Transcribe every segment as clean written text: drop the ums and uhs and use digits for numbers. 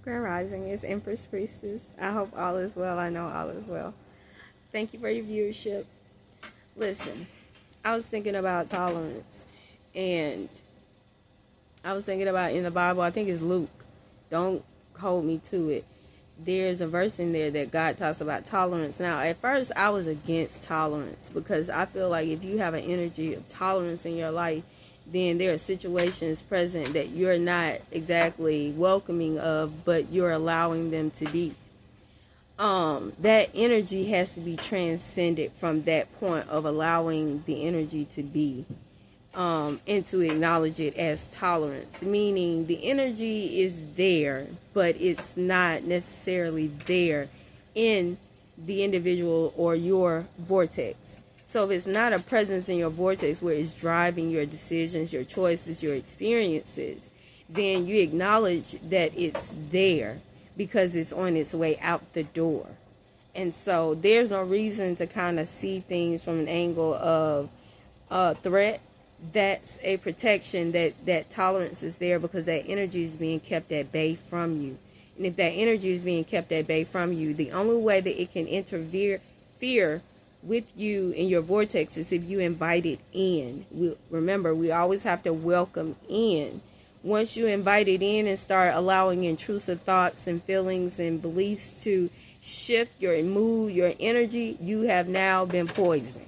Grand Rising is Empress Priestess. I hope all is well. I know all is well. Thank you for your viewership. Listen, I was thinking about tolerance, and I was thinking about in the Bible, I think it's Luke. Don't hold me to it. There's a verse in there that God talks about tolerance. Now, at first, I was against tolerance because I feel like if you have an energy of tolerance in your life, then there are situations present that you're not exactly welcoming of, but you're allowing them to be. That energy has to be transcended from that point of allowing the energy to be, and to acknowledge it as tolerance, meaning the energy is there, but it's not necessarily there in the individual or your vortex. So if it's not a presence in your vortex where it's driving your decisions, your choices, your experiences, then you acknowledge that it's there because it's on its way out the door. And so there's no reason to kind of see things from an angle of threat. That's a protection, that tolerance is there because that energy is being kept at bay from you. And if that energy is being kept at bay from you, the only way that it can interfere with you in your vortex is if you invite it in. Remember, we always have to welcome in. Once you invite it in and start allowing intrusive thoughts and feelings and beliefs to shift your mood, your energy, you have now been poisoned.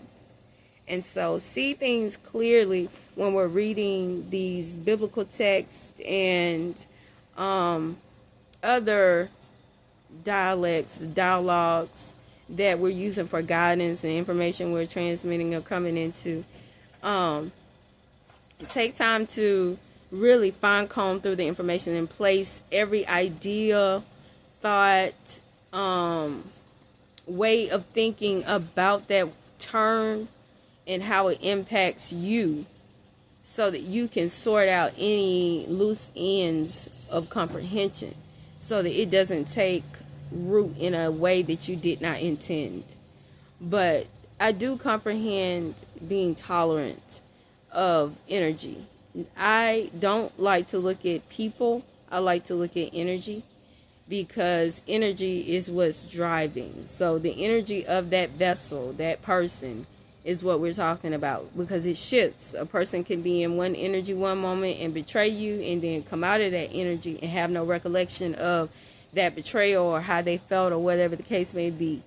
And so see things clearly when we're reading these biblical texts and other dialogues that we're using for guidance and information we're transmitting or coming into. Take time to really fine comb through the information and place every idea, thought, way of thinking about that term and how it impacts you so that you can sort out any loose ends of comprehension so that it doesn't take root in a way that you did not intend. But I do comprehend being tolerant of energy. I don't like to look at people. I like to look at energy because energy is what's driving. So the energy of that vessel, that person, is what we're talking about because it shifts. A person can be in one energy one moment and betray you and then come out of that energy and have no recollection of that betrayal or how they felt or whatever the case may be.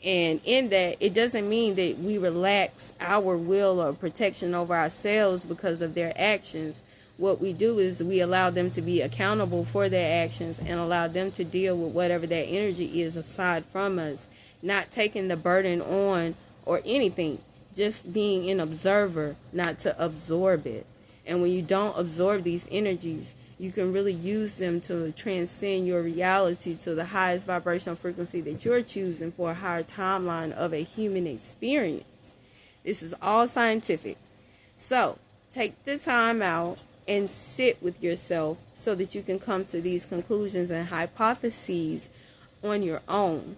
And in that, it doesn't mean that we relax our will or protection over ourselves because of their actions. What we do is we allow them to be accountable for their actions and allow them to deal with whatever that energy is aside from us, not taking the burden on or anything, just being an observer, not to absorb it. And when you don't absorb these energies, you can really use them to transcend your reality to the highest vibrational frequency that you're choosing for a higher timeline of a human experience. This is all scientific. So take the time out and sit with yourself so that you can come to these conclusions and hypotheses on your own.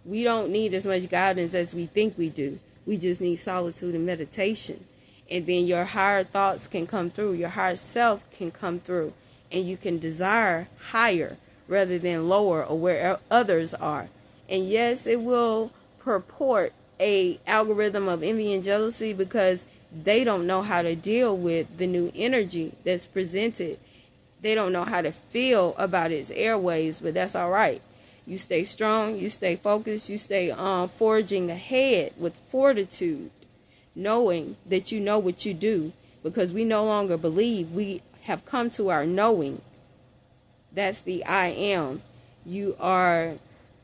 We don't need as much guidance as we think we do. We just need solitude and meditation. And then your higher thoughts can come through. Your higher self can come through. And you can desire higher rather than lower or where others are. And yes, it will purport a algorithm of envy and jealousy because they don't know how to deal with the new energy that's presented. They don't know how to feel about its airwaves, but that's all right. You stay strong, you stay focused, you stay forging ahead with fortitude, knowing that you know what you do, because we no longer believe, we have come to our knowing. That's the I am. You are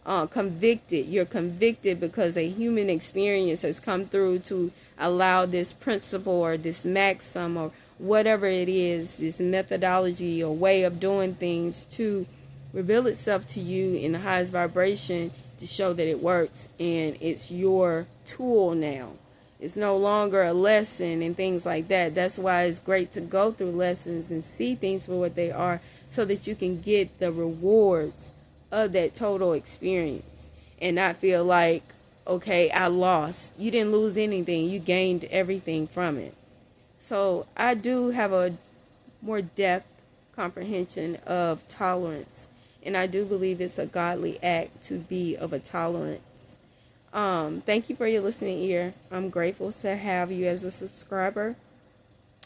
convicted. You're convicted because a human experience has come through to allow this principle or this maxim or whatever it is, this methodology or way of doing things to reveal itself to you in the highest vibration to show that it works, and it's your tool now. It's no longer a lesson and things like that. That's why it's great to go through lessons and see things for what they are so that you can get the rewards of that total experience and not feel like, okay, I lost. You didn't lose anything. You gained everything from it. So I do have a more depth comprehension of tolerance And I do believe it's a godly act to be of a tolerance. Thank you for your listening ear. I'm grateful to have you as a subscriber.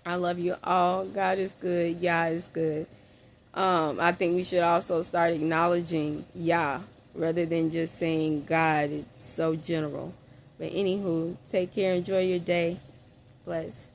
I love you all. God is good. Yah is good. I think we should also start acknowledging Yah rather than just saying God. It's so general. But anywho, take care. Enjoy your day. Bless.